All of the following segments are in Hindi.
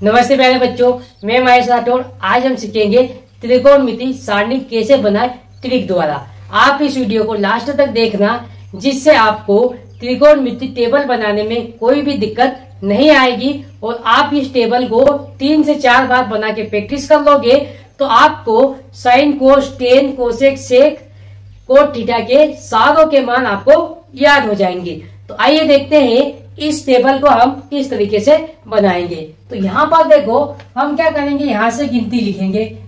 नमस्ते प्यारे बच्चों, मैं महेश राठौड़। आज हम सीखेंगे त्रिकोणमिति सारणी कैसे बनाए ट्रिक द्वारा। आप इस वीडियो को लास्ट तक देखना, जिससे आपको त्रिकोणमिति टेबल बनाने में कोई भी दिक्कत नहीं आएगी और आप इस टेबल को 3 से 4 बार बना के प्रैक्टिस कर लोगे तो आपको साइन, कोस, टेन, कोसेक, सेक, कोट, थीटा के सारों के मान आपको याद हो जाएंगे। तो आइए देखते हैं इस टेबल को हम किस तरीके से बनाएंगे। तो यहाँ पर देखो, हम क्या करेंगे, यहाँ से गिनती लिखेंगे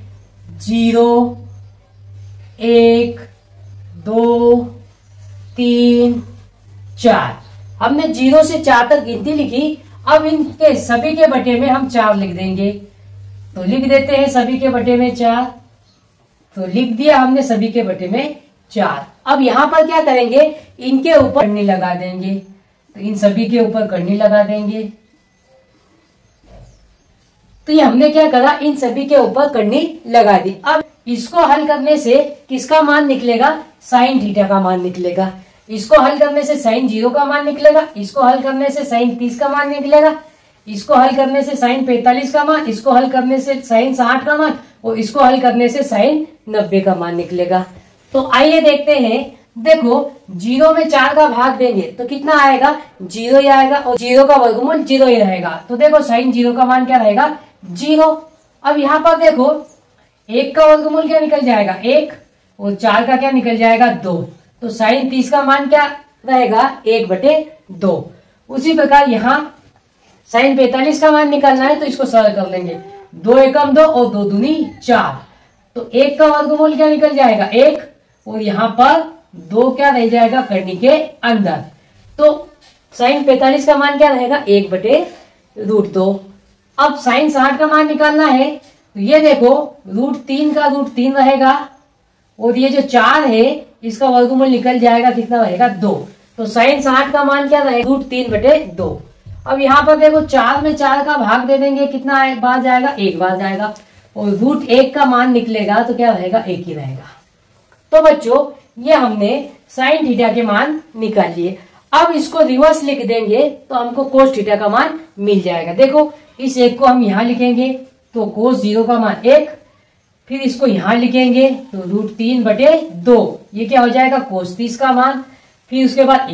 0, 1, 2, 3, 4। हमने 0 से 4 तक गिनती लिखी। अब इनके सभी के बटे में हम 4 लिख देंगे। तो लिख देते हैं सभी के बटे में 4। तो लिख दिया हमने सभी के बटे में 4। अब यहाँ पर क्या करेंगे, इनके ऊपर करनी लगा देंगे। तो इन सभी के ऊपर करनी लगा देंगे। तो ये हमने क्या करा, इन सभी के ऊपर करनी लगा दी। अब इसको हल करने से किसका मान निकलेगा, साइन थीटा का मान निकलेगा। इसको हल करने से साइन 0 का मान निकलेगा। इसको हल करने से साइन 30 का मान निकलेगा। इसको हल करने से साइन 45 का मान। इसको हल करने से साइन 60 का मान और इसको हल करने से साइन 90 का मान निकलेगा। तो आइए देखते हैं। देखो, 0 में 4 का भाग देंगे तो कितना आएगा, 0 ही आएगा और 0 का वर्गमूल 0 ही रहेगा। तो देखो साइन 0 का मान क्या रहेगा, 0। अब यहाँ पर देखो, 1 का वर्गमूल क्या निकल जाएगा, 1, और 4 का क्या निकल जाएगा, 2। तो साइन 30 का मान क्या रहेगा, 1/2। उसी प्रकार यहाँ साइन 45 का मान निकालना है तो इसको सरल कर लेंगे। 2 एकम 2 और 2 दूनी 4। तो 1 का वर्गमूल क्या निकल जाएगा, 1, और यहाँ पर 2 क्या रह जाएगा करनी के अंदर। तो साइन 45 का मान क्या रहेगा, 1/√2। अब साइन 60 का मान निकालना है तो ये देखो, √3 का √3 रहेगा और ये जो 4 है इसका वर्गमूल निकल जाएगा, कितना रहेगा, 2। तो साइन 60 का मान क्या रहेगा, √3/2। अब यहाँ पर देखो, 4 में 4 का भाग दे देंगे, कितना बार जाएगा, 1 बार जाएगा और √1 का मान निकलेगा तो क्या रहेगा, 1 ही रहेगा। तो बच्चों, ये हमने साइन थीटा के मान निकाल लिए। अब इसको रिवर्स लिख देंगे तो हमको कोस थीटा का मान मिल जाएगा। देखो, इस 1 को हम यहाँ लिखेंगे तो कोस 0 का मान 1, फिर इसको यहाँ लिखेंगे तो √3/2, ये क्या हो जाएगा, कोस 30 का मान। फिर उसके बाद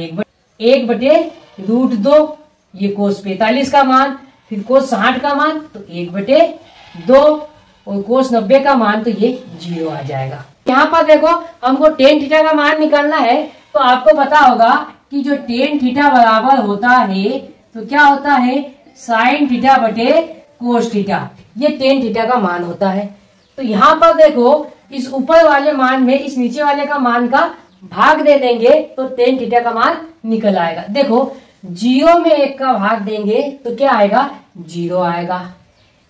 1/√2, ये कोस 45 का मान। फिर कोस 60 का मान तो 1/2 और कोस 90 का मान तो ये 0 आ जाएगा। यहाँ पर देखो, हमको टेन थीटा का मान निकालना है। तो आपको पता होगा कि जो टेन थीटा बराबर होता है तो क्या होता है, साइन थीटा बटे कोस थीटा। ये टेन थीटा का मान होता है। तो यहाँ पर देखो, इस ऊपर वाले मान में इस नीचे वाले का मान का भाग दे देंगे तो टेन थीटा का मान निकल आएगा। देखो, 0 में 1 का भाग देंगे तो क्या आएगा, 0 आएगा।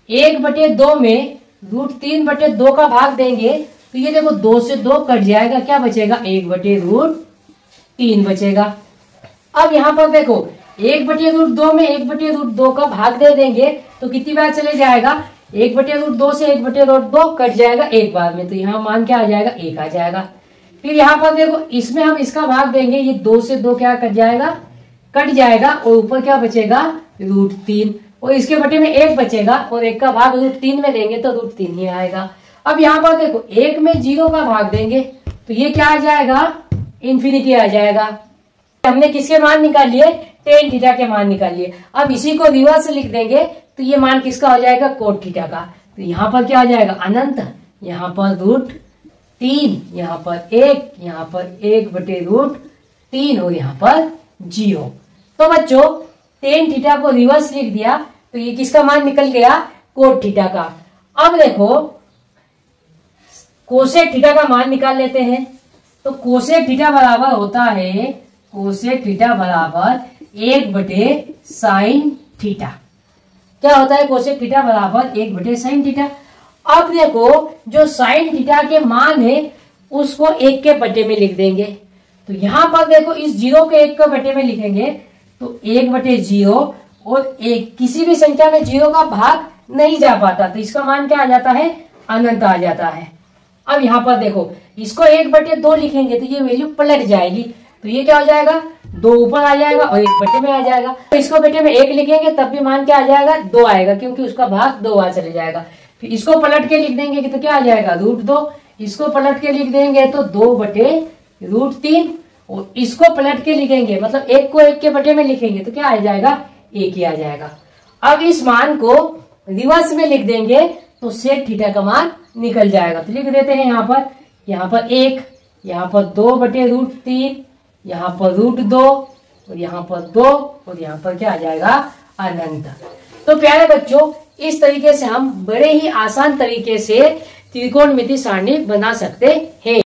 1/2 में √3/2 का भाग देंगे तो ये देखो, 2 से 2 कट जाएगा, क्या बचेगा, 1/√3 बचेगा। अब यहाँ पर देखो, 1/√2 में 1/√2 का भाग दे देंगे तो कितनी बार चले जाएगा, 1/√2 से 1/√2 कट जाएगा 1 बार में। तो यहाँ मान क्या आ जाएगा, 1 आ जाएगा। फिर यहाँ पर देखो, इसमें हम इसका भाग देंगे, ये 2 से 2 क्या कट जाएगा और ऊपर क्या बचेगा, √3, और इसके बटे में 1 बचेगा और 1 का भाग √3 में देंगे तो √3 ही आएगा। अब यहाँ पर देखो, 1 में 0 का भाग देंगे तो ये क्या आ जाएगा, इन्फिनिटी आ जाएगा। हमने किसके मान निकाल लिए, टेन थीटा के मान निकाल लिए। अब इसी को रिवर्स लिख देंगे तो ये मान किसका हो जाएगा, कोट थीटा का। तो यहाँ पर क्या आ जाएगा, अनंत, यहाँ पर √3, यहाँ पर 1, यहाँ पर 1/√3 और यहाँ पर 0। तो बच्चों, टेन थीटा को रिवर्स लिख दिया तो ये किसका मान निकल गया, कोट थीटा का। अब देखो, कोसेक थीटा का मान निकाल लेते हैं। तो कोसेक थीटा बराबर होता है, कोसेक थीटा बराबर 1/sin थीटा। क्या होता है, कोसेक थीटा बराबर 1/sin थीटा। अब देखो, जो साइन थीटा के मान है उसको 1 के बटे में लिख देंगे। तो यहाँ पर देखो, इस 0 के 1 के बटे में लिखेंगे तो 1/0 और 1, किसी भी संख्या में 0 का भाग नहीं जा पाता तो इसका मान क्या आ जाता है, अनंत आ जाता है। अब यहाँ पर देखो, इसको 1/2 लिखेंगे तो ये वैल्यू पलट जाएगी। तो ये क्या हो जाएगा, 2 ऊपर आ जाएगा और 1 बटे में आ जाएगा। तो इसको बटे में 1 लिखेंगे तब भी मान क्या आ जाएगा, 2 आएगा, क्योंकि उसका भाग 2 बार चले जाएगा। फिर इसको पलट के लिख देंगे तो क्या आ जाएगा, √2। इसको पलट के लिख देंगे तो 2 बटे √3। और इसको पलट के लिखेंगे, मतलब 1 को 1 के बटे में लिखेंगे तो क्या आ जाएगा, 1 ही आ जाएगा। अब इस मान को रिवर्स में लिख देंगे तो सेक थीटा का मान निकल जाएगा। तो लिख देते हैं यहाँ पर 1, यहाँ पर 2 बटे √3, यहाँ पर √2 और यहाँ पर 2 और यहाँ पर क्या आ जाएगा, अनंत। तो प्यारे बच्चों, इस तरीके से हम बड़े ही आसान तरीके से त्रिकोणमिति सारणी बना सकते हैं।